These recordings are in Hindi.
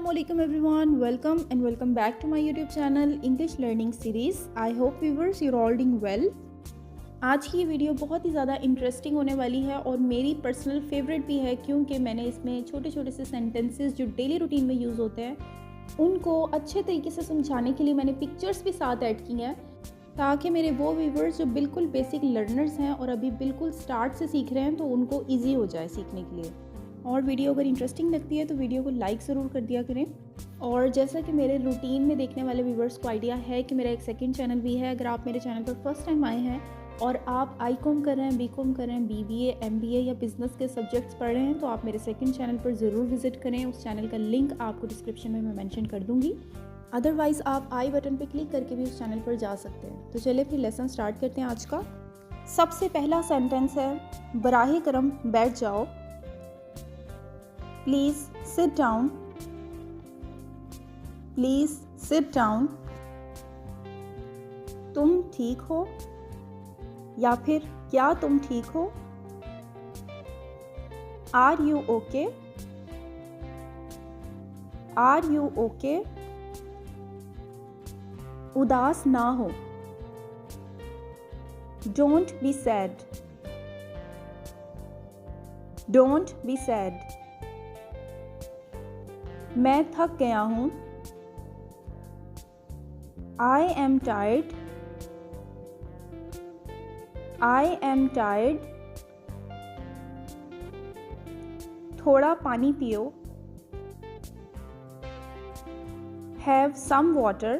Assalamualaikum everyone, welcome and welcome back to my YouTube channel English Learning Series. I hope viewers you're all doing well. आज की वीडियो बहुत ही ज़्यादा इंटरेस्टिंग होने वाली है और मेरी पर्सनल फेवरेट भी है, क्योंकि मैंने इसमें छोटे छोटे से सेंटेंसेस जो डेली रूटीन में यूज़ होते हैं उनको अच्छे तरीके से समझाने के लिए मैंने पिक्चर्स भी साथ ऐड की हैं, ताकि मेरे वो व्यूवर्स जो बिल्कुल बेसिक लर्नर्स हैं और अभी बिल्कुल स्टार्ट से सीख रहे हैं तो उनको ईजी हो जाए सीखने के लिए। और वीडियो अगर इंटरेस्टिंग लगती है तो वीडियो को लाइक ज़रूर कर दिया करें। और जैसा कि मेरे रूटीन में देखने वाले व्यूवर्स को आइडिया है कि मेरा एक सेकंड चैनल भी है, अगर आप मेरे चैनल पर फर्स्ट टाइम आए हैं और आप आई.कॉम कर रहे हैं, बी.कॉम कर रहे हैं, BBA, MBA या बिज़नेस के सब्जेक्ट्स पढ़ रहे हैं तो आप मेरे सेकंड चैनल पर ज़रूर विज़िट करें। उस चैनल का लिंक आपको डिस्क्रिप्शन में मैं मेंशन कर दूँगी। अदरवाइज़ आप आई बटन पर क्लिक करके भी उस चैनल पर जा सकते हैं। तो चलिए फिर लेसन स्टार्ट करते हैं आज का। सबसे पहला सेंटेंस है, बराहे करम बैठ जाओ। Please sit down. Please sit down. तुम ठीक हो या फिर क्या तुम ठीक हो? Are you okay? Are you okay? उदास ना हो। Don't be sad. Don't be sad. मैं थक गया हूँ। I am tired. I am tired. थोड़ा पानी पियो। Have some water.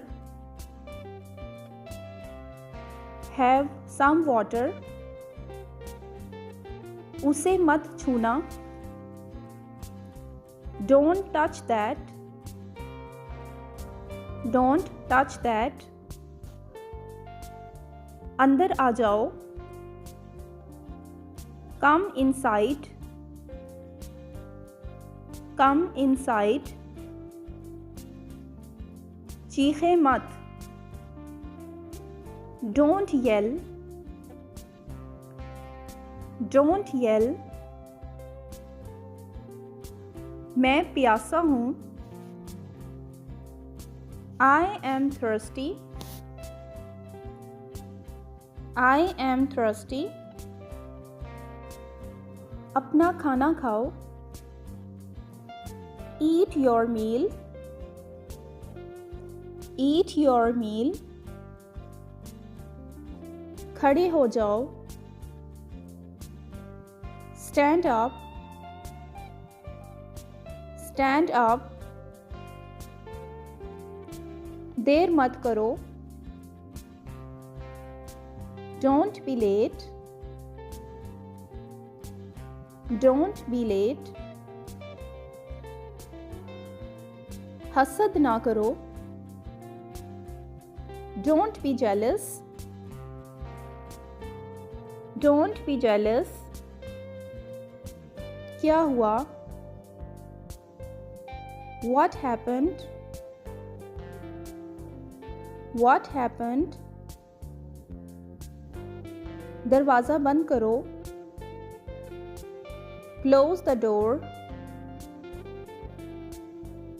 Have some water. उसे मत छूना। Don't touch that. Don't touch that. अंदर आ जाओ। Come inside. Come inside. चीखे मत। Don't yell. Don't yell. मैं प्यासा हूँ। I am thirsty. I am thirsty. अपना खाना खाओ। Eat your meal. Eat your meal. खड़े हो जाओ। Stand up. Stand up. देर मत करो। Don't be late. Don't be late. हसद ना करो। Don't be jealous. Don't be jealous. क्या हुआ? What happened? What happened? दरवाज़ा बंद करो। Close the door.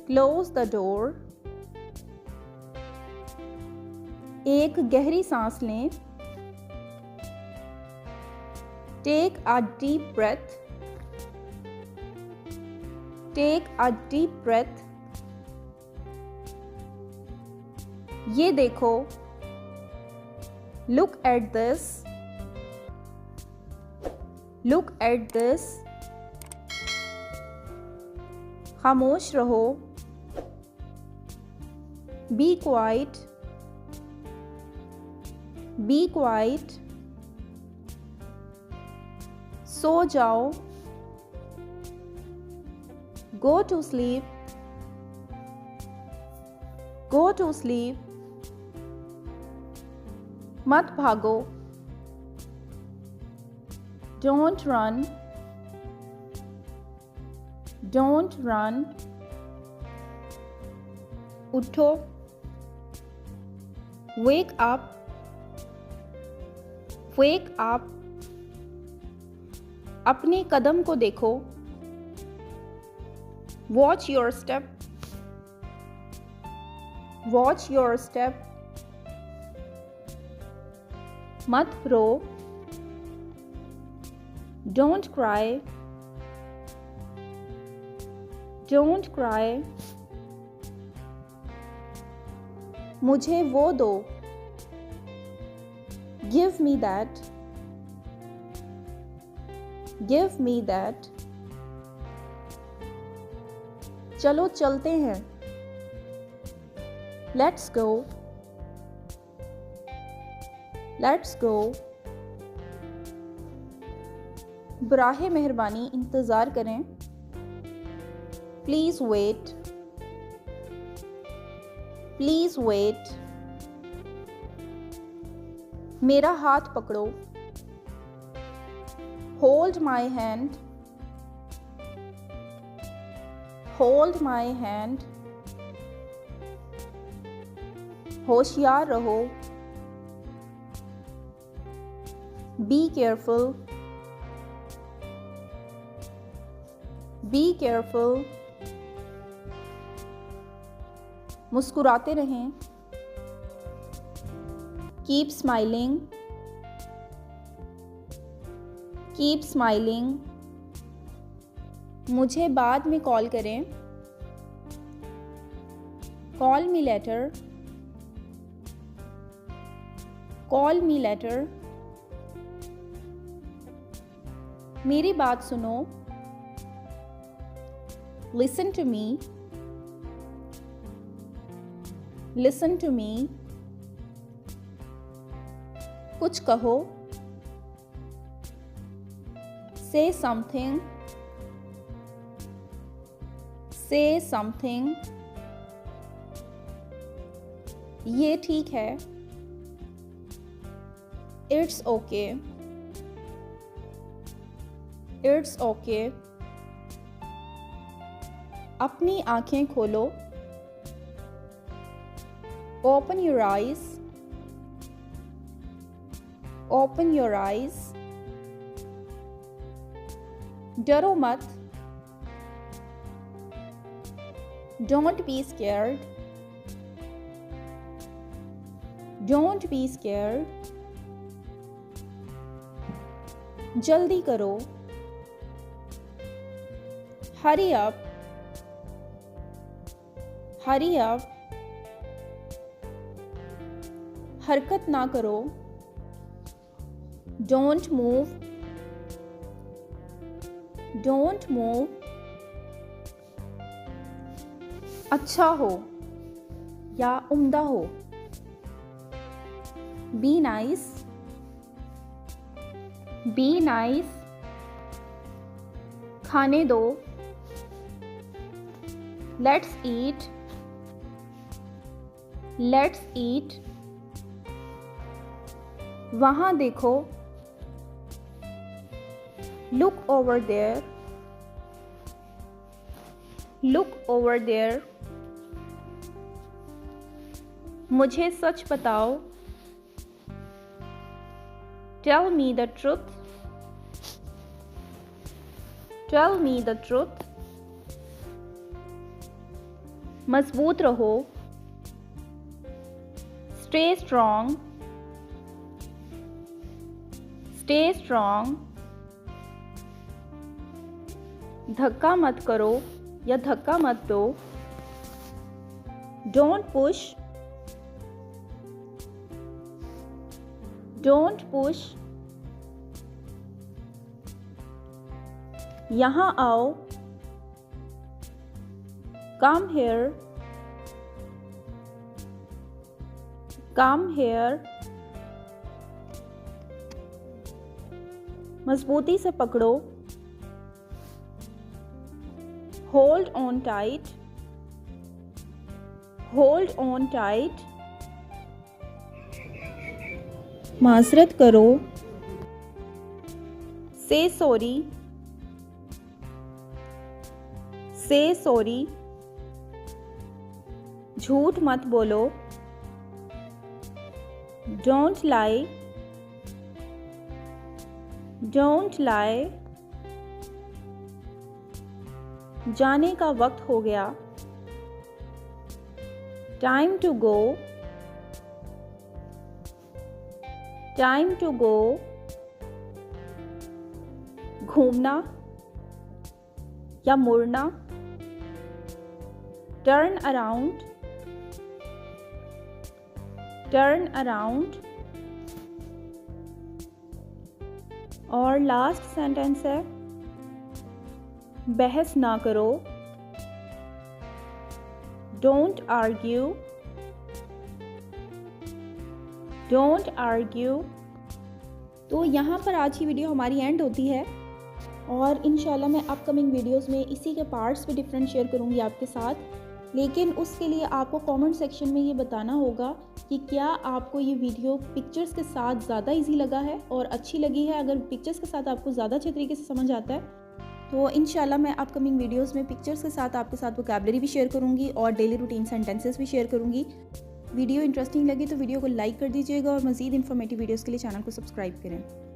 Close the door. एक गहरी सांस लें। Take a deep breath. Take a deep breath. ये देखो। Look at this. Look at this. खामोश रहो। Be quiet. Be quiet. सो जाओ। Go to sleep. Go to sleep. मत भागो। Don't run. Don't run. उठो। Wake up. Wake up. अपने कदम को देखो. Watch your step. Watch your step, मत रो, डोंट क्राई, डोंट क्राई, मुझे वो दो, give me that, give me that, चलो चलते हैं, लेट्स गो, लेट्स गो, बराहे मेहरबानी इंतज़ार करें, प्लीज़ वेट, प्लीज़ वेट, मेरा हाथ पकड़ो, hold my hand, hold my hand, होशियार रहो, बी केयरफुल, बी केयरफुल, मुस्कुराते रहें, कीप स्माइलिंग, कीप स्माइलिंग, मुझे बाद में कॉल करें, call me later, call me later, मेरी बात सुनो, listen to me, listen to me, कुछ कहो, say something, say something, ये ठीक है, it's okay, it's okay, अपनी आंखें खोलो, open your eyes, open your eyes, डरो मत, don't be scared, don't be scared, जल्दी करो, hurry up, hurry up, हरकत ना करो, don't move, don't move, अच्छा हो या उम्दा हो, be nice, be nice, खाने दो, let's eat, let's eat, वहाँ देखो, look over there, look over there, मुझे सच बताओ, tell me the truth, tell me the truth, मजबूत रहो, stay strong, stay strong, धक्का मत करो या धक्का मत दो, don't push, don't push, यहाँ आओ, come here, come here, मजबूती से पकड़ो, hold on tight, hold on tight, माजरत करो, say sorry, say sorry, झूठ मत बोलो, don't lie, don't lie, जाने का वक्त हो गया, time to go, time to go, घूमना या मुड़ना, टर्न अराउंड, टर्न अराउंड। और लास्ट सेंटेंस है बहस ना करो, डोंट आर्ग्यू, डोंट आर्ग्यू। तो यहाँ पर आज की वीडियो हमारी एंड होती है और इंशाल्लाह मैं अपकमिंग वीडियोस में इसी के पार्ट्स भी डिफरेंट शेयर करूँगी आपके साथ। लेकिन उसके लिए आपको कमेंट सेक्शन में ये बताना होगा कि क्या आपको ये वीडियो पिक्चर्स के साथ ज़्यादा इजी लगा है और अच्छी लगी है। अगर पिक्चर्स के साथ आपको ज़्यादा अच्छे तरीके से समझ आता है तो इंशाल्लाह मैं अपकमिंग वीडियोस में पिक्चर्स के साथ आपके साथ वोकैबुलरी भी शेयर करूँगी और डेली रूटीन सेंटेंसेस भी शेयर करूँगी। वीडियो इंटरेस्टिंग लगी तो वीडियो को लाइक कर दीजिएगा और मज़ीद इन्फॉर्मेटिव वीडियोज़ के लिए चैनल को सब्सक्राइब करें।